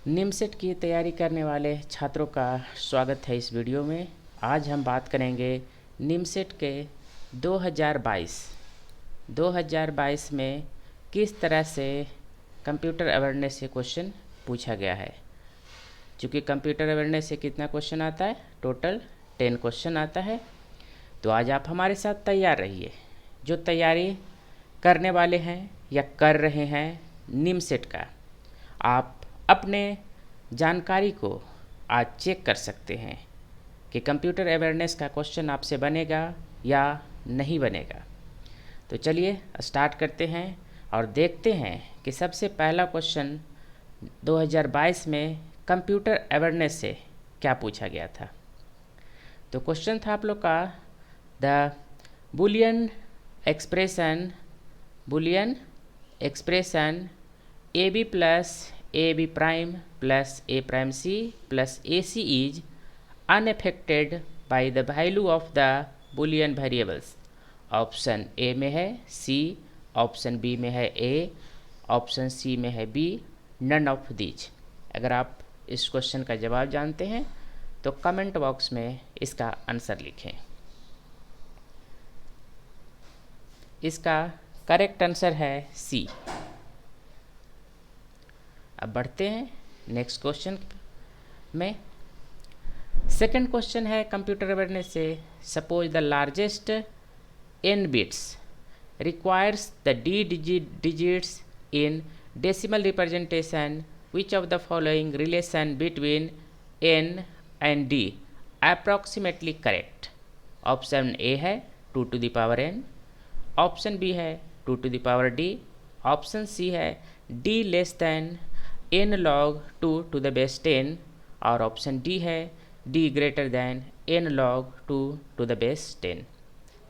निमसेट की तैयारी करने वाले छात्रों का स्वागत है इस वीडियो में। आज हम बात करेंगे निमसेट के 2022 में किस तरह से कंप्यूटर अवेयरनेस से क्वेश्चन पूछा गया है। चूँकि कंप्यूटर अवेयरनेस से कितना क्वेश्चन आता है, टोटल 10 क्वेश्चन आता है। तो आज आप हमारे साथ तैयार रहिए। जो तैयारी करने वाले हैं या कर रहे हैं निमसेट का, आप अपने जानकारी को आज चेक कर सकते हैं कि कंप्यूटर अवेयरनेस का क्वेश्चन आपसे बनेगा या नहीं बनेगा। तो चलिए स्टार्ट करते हैं और देखते हैं कि सबसे पहला क्वेश्चन 2022 में कंप्यूटर अवेयरनेस से क्या पूछा गया था। तो क्वेश्चन था आप लोग का the boolean expression AB plus AB prime plus A prime C plus AC is unaffected by the value of the Boolean variables। Option A में है C, ऑप्शन B में है A, ऑप्शन C में है B, नन ऑफ दीज। अगर आप इस question का जवाब जानते हैं तो कमेंट बॉक्स में इसका आंसर लिखें। इसका करेक्ट आंसर है C। अब बढ़ते हैं नेक्स्ट क्वेश्चन में। सेकंड क्वेश्चन है कंप्यूटर अवेयरनेस से, suppose the largest n bits requires the d digits in decimal representation, which of the following relation between n and d approximately correct. Option A है 2 to the power n, option B है 2 to the power d, option C है d less than n log 2 to the base 10 और option D है d greater than n log 2 to the base 10।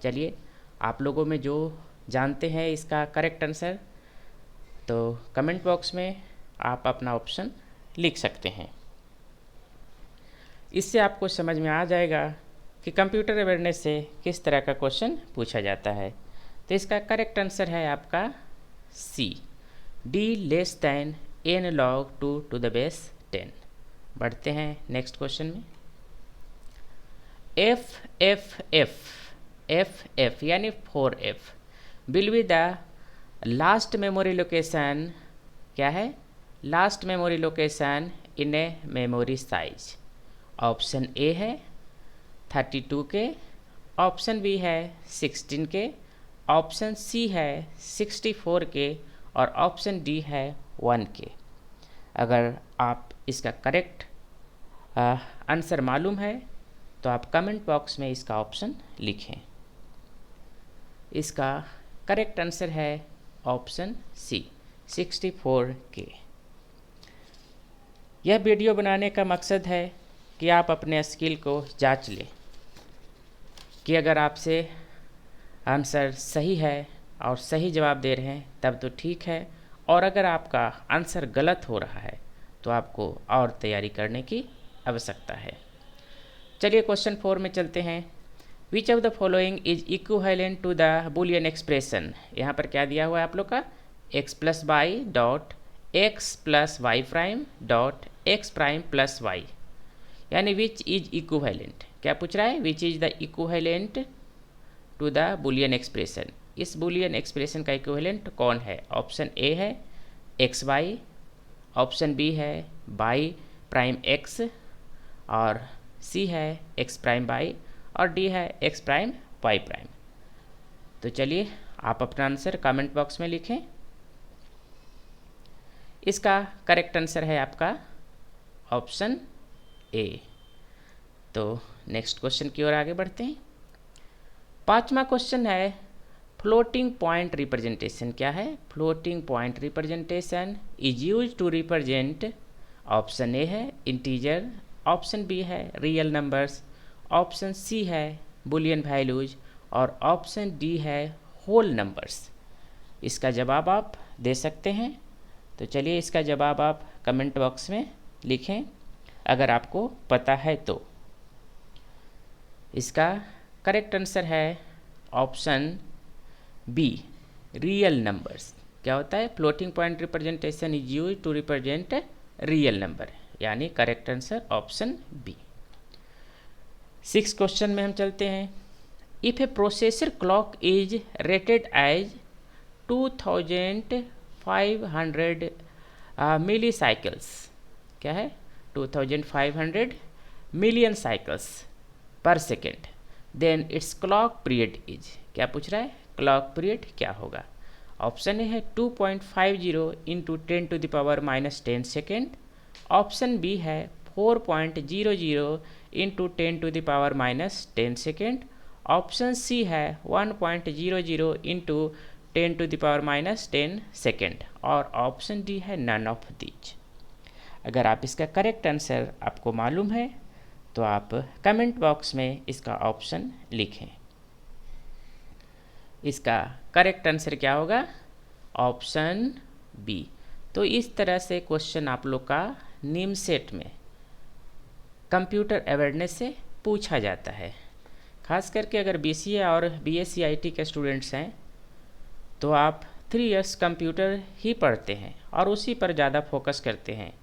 चलिए आप लोगों में जो जानते हैं इसका करेक्ट आंसर, तो कमेंट बॉक्स में आप अपना ऑप्शन लिख सकते हैं। इससे आपको समझ में आ जाएगा कि कंप्यूटर अवेयरनेस से किस तरह का क्वेश्चन पूछा जाता है। तो इसका करेक्ट आंसर है आपका C, d less than n log 2 to the base 10। बढ़ते हैं नेक्स्ट क्वेश्चन में। F यानी 4F will be the last memory location. क्या है? Last memory location in a memory size. Option A है 32 के, ऑप्शन B है 16 के, ऑप्शन C है 64 के और ऑप्शन D है 1 के। अगर आप इसका करेक्ट आंसर मालूम है तो आप कमेंट बॉक्स में इसका ऑप्शन लिखें। इसका करेक्ट आंसर है ऑप्शन C, 64 के। यह वीडियो बनाने का मकसद है कि आप अपने स्किल को जांच लें कि अगर आपसे आंसर सही है और सही जवाब दे रहे हैं तब तो ठीक है, और अगर आपका आंसर गलत हो रहा है तो आपको और तैयारी करने की आवश्यकता है। चलिए क्वेश्चन 4 में चलते हैं। Which of the following is equivalent to the boolean expression. यहाँ पर क्या दिया हुआ है आप लोग का, x plus y dot x plus y prime dot x prime plus y, यानी विच इज इक्विवेलेंट। क्या पूछ रहा है? Which is the equivalent to the boolean expression. इस बुलियन एक्सप्रेशन का इक्विवेलेंट कौन है? ऑप्शन A है एक्स वाई, ऑप्शन B है वाई प्राइम एक्स और C है एक्स प्राइम वाई और D है एक्स प्राइम वाई प्राइम। तो चलिए आप अपना आंसर कमेंट बॉक्स में लिखें। इसका करेक्ट आंसर है आपका ऑप्शन A। तो नेक्स्ट क्वेश्चन की ओर आगे बढ़ते हैं। पांचवा क्वेश्चन है फ्लोटिंग पॉइंट रिप्रेजेंटेशन। क्या है? Floating point representation is use to represent. Option A है इंटीजर, ऑप्शन B है रियल नंबर्स, ऑप्शन C है बुलियन वैल्यूज और ऑप्शन D है होल नंबर्स। इसका जवाब आप दे सकते हैं। तो चलिए इसका जवाब आप कमेंट बॉक्स में लिखें अगर आपको पता है तो। इसका करेक्ट आंसर है ऑप्शन B, रियल नंबर्स। क्या होता है? Floating point representation is use to represent real number, यानी correct answer option B. 6 question में हम चलते हैं। If a processor clock is rated as 2500 milli cycles, क्या है 2500 million cycles per second, then it's clock period is, क्या पूछ रहा है, क्लॉक पीरियड क्या होगा। ऑप्शन ए है 2.50 इंटू 10⁻⁻10 सेकेंड, ऑप्शन बी है 4.00 इंटू 10⁻⁻10 सेकेंड, ऑप्शन सी है 1.00 इंटू 10⁻⁻10 सेकेंड, और ऑप्शन डी है नन ऑफ दीज। अगर आप इसका करेक्ट आंसर आपको मालूम है तो आप कमेंट बॉक्स में इसका ऑप्शन लिखें। इसका करेक्ट आंसर क्या होगा, ऑप्शन बी। तो इस तरह से क्वेश्चन आप लोग का निम सेट में कंप्यूटर अवेयरनेस से पूछा जाता है। खास करके अगर BCA और BSc IT के स्टूडेंट्स हैं तो आप 3 इयर्स कंप्यूटर ही पढ़ते हैं और उसी पर ज़्यादा फोकस करते हैं।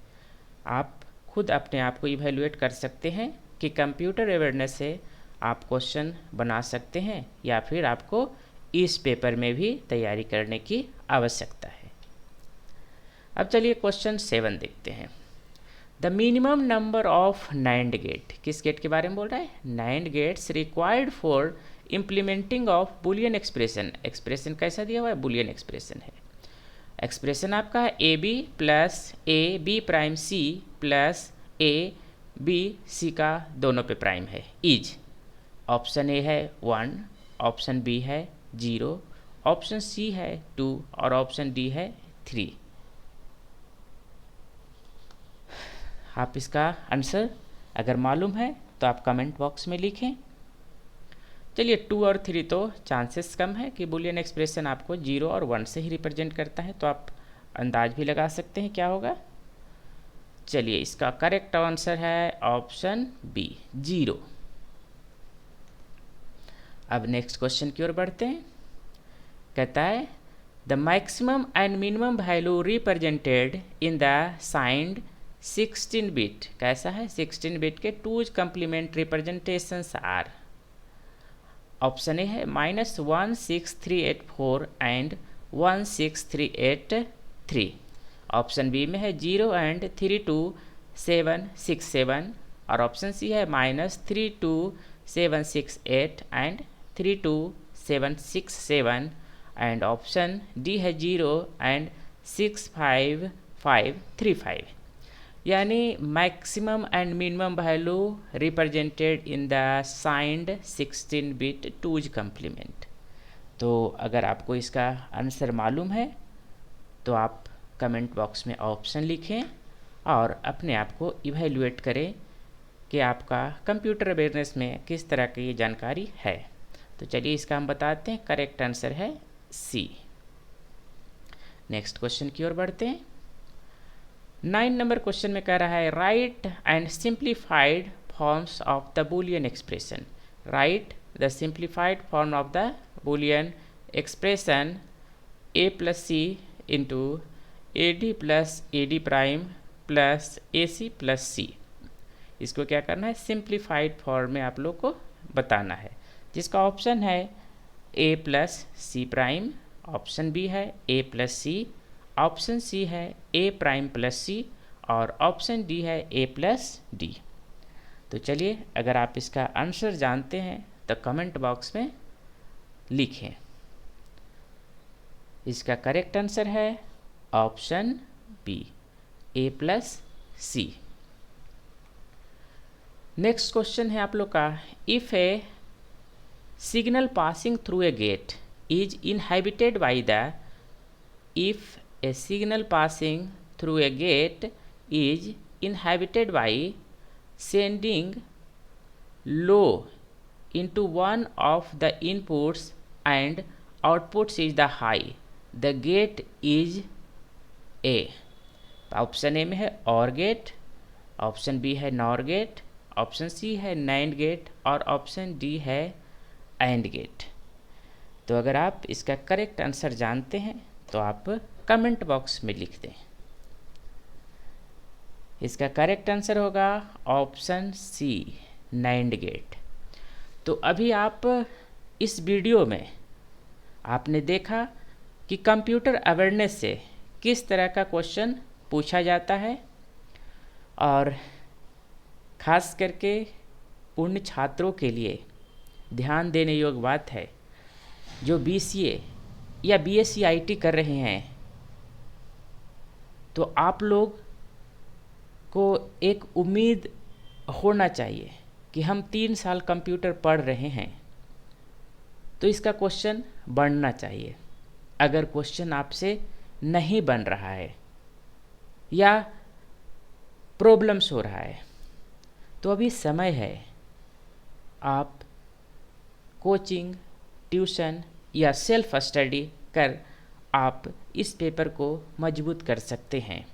आप खुद अपने आप को इवैल्यूएट कर सकते हैं कि कंप्यूटर अवेयरनेस से आप क्वेश्चन बना सकते हैं या फिर आपको इस पेपर में भी तैयारी करने की आवश्यकता है। अब चलिए क्वेश्चन 7 देखते हैं। The minimum number of NAND gate, किस गेट के बारे में बोल रहा है, NAND gates required for implementing of boolean expression. Expression कैसा दिया हुआ है, बुलियन एक्सप्रेशन है। एक्सप्रेशन आपका है AB plus AB prime C plus AB C का दोनों पे प्राइम है इज। ऑप्शन ए है 1, ऑप्शन बी है 0, ऑप्शन सी है 2 और ऑप्शन डी है 3। आप इसका आंसर अगर मालूम है तो आप कमेंट बॉक्स में लिखें। चलिए 2 और 3 तो चांसेस कम है कि बुलियन एक्सप्रेशन आपको 0 और 1 से ही रिप्रेजेंट करता है, तो आप अंदाज भी लगा सकते हैं क्या होगा। चलिए इसका करेक्ट आंसर है ऑप्शन बी 0। अब नेक्स्ट क्वेश्चन की ओर बढ़ते हैं। कहता है the maximum and minimum value represented in the signed 16 bit, कैसा है 16 बिट के 2's complement representations are. Option A है -16384 एंड 16383, ऑप्शन बी में है 0 एंड 32767 और ऑप्शन सी है -32768 एंड 32767 एंड ऑप्शन डी है 0 एंड 65535। यानी maximum and minimum value represented in the signed 16 bit 2's complement. तो अगर आपको इसका आंसर मालूम है तो आप कमेंट बॉक्स में ऑप्शन लिखें और अपने आप को इवैल्यूएट करें कि आपका कंप्यूटर अवेयरनेस में किस तरह की जानकारी है। तो चलिए इसका हम बताते हैं, करेक्ट आंसर है सी। नेक्स्ट क्वेश्चन की ओर बढ़ते हैं। 9 नंबर क्वेश्चन में कह रहा है write and simplified forms of the boolean expression. Write the simplified form of the boolean expression a plus C into AD plus AD prime plus AC plus C। इसको क्या करना है, सिंप्लीफाइड फॉर्म में आप लोग को बताना है, जिसका ऑप्शन है A plus C prime, option B है A plus C, option C है A प्राइम प्लस सी और ऑप्शन डी है A प्लस डी। तो चलिए अगर आप इसका आंसर जानते हैं तो कमेंट बॉक्स में लिखें। इसका करेक्ट आंसर है option B A plus C. Next question है आप लोग का, if a signal passing through a gate is inhibited by the, if a signal passing through a gate is inhabited by sending low into one of the inputs and outputs is the high, the gate is A। Option A में है OR gate, option B है NOR gate, option C है NAND gate और option D है AND gate. तो अगर आप इसका करेक्ट आंसर जानते हैं तो आप कमेंट बॉक्स में लिख दें। इसका करेक्ट आंसर होगा ऑप्शन सी, नैंड गेट। तो अभी आप इस वीडियो में आपने देखा कि कंप्यूटर अवेयरनेस से किस तरह का क्वेश्चन पूछा जाता है, और ख़ास करके उन छात्रों के लिए ध्यान देने योग्य बात है जो BCA या BSc IT कर रहे हैं। तो आप लोग को एक उम्मीद होना चाहिए कि हम 3 साल कंप्यूटर पढ़ रहे हैं तो इसका क्वेश्चन बनना चाहिए। अगर क्वेश्चन आपसे नहीं बन रहा है या प्रॉब्लम्स हो रहा है तो अभी समय है, आप कोचिंग, ट्यूशन या सेल्फ स्टडी कर आप इस पेपर को मजबूत कर सकते हैं।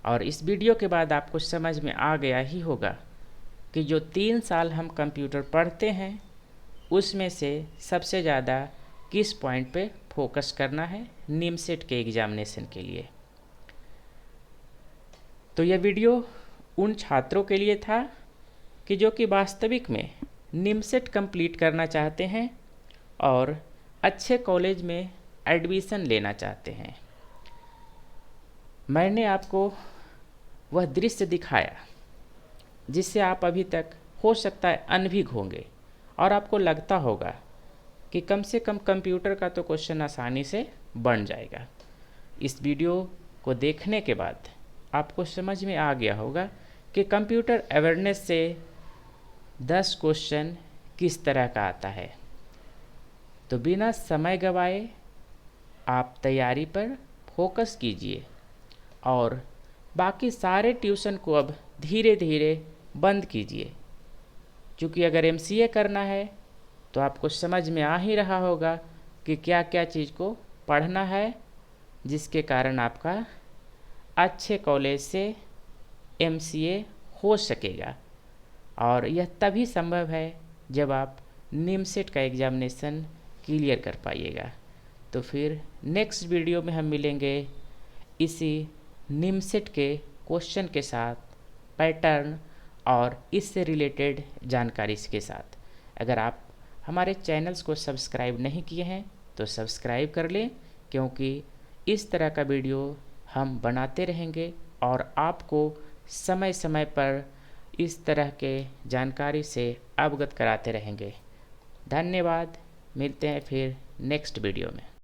और इस वीडियो के बाद आपको समझ में आ गया ही होगा कि जो 3 साल हम कंप्यूटर पढ़ते हैं उसमें से सबसे ज़्यादा किस पॉइंट पे फोकस करना है निमसेट के एग्ज़ामिनेशन के लिए। तो यह वीडियो उन छात्रों के लिए था कि जो कि वास्तविक में निमसेट कंप्लीट करना चाहते हैं और अच्छे कॉलेज में एडमिशन लेना चाहते हैं। मैंने आपको वह दृश्य दिखाया जिससे आप अभी तक हो सकता है अनभिज्ञ होंगे और आपको लगता होगा कि कम से कम कंप्यूटर का तो क्वेश्चन आसानी से बन जाएगा। इस वीडियो को देखने के बाद आपको समझ में आ गया होगा कि कंप्यूटर अवेयरनेस से 10 क्वेश्चन किस तरह का आता है। तो बिना समय गंवाए आप तैयारी पर फोकस कीजिए और बाकी सारे ट्यूशन को अब धीरे धीरे बंद कीजिए, क्योंकि अगर MCA करना है तो आपको समझ में आ ही रहा होगा कि क्या क्या चीज़ को पढ़ना है, जिसके कारण आपका अच्छे कॉलेज से MCA हो सकेगा। और यह तभी संभव है जब आप निमसेट का एग्ज़ामिनेशन क्लियर कर पाइएगा। तो फिर नेक्स्ट वीडियो में हम मिलेंगे इसी निमसेट के क्वेश्चन के साथ, पैटर्न और इससे रिलेटेड जानकारी के साथ। अगर आप हमारे चैनल्स को सब्सक्राइब नहीं किए हैं तो सब्सक्राइब कर लें, क्योंकि इस तरह का वीडियो हम बनाते रहेंगे और आपको समय समय पर इस तरह के जानकारी से अवगत कराते रहेंगे। धन्यवाद, मिलते हैं फिर नेक्स्ट वीडियो में।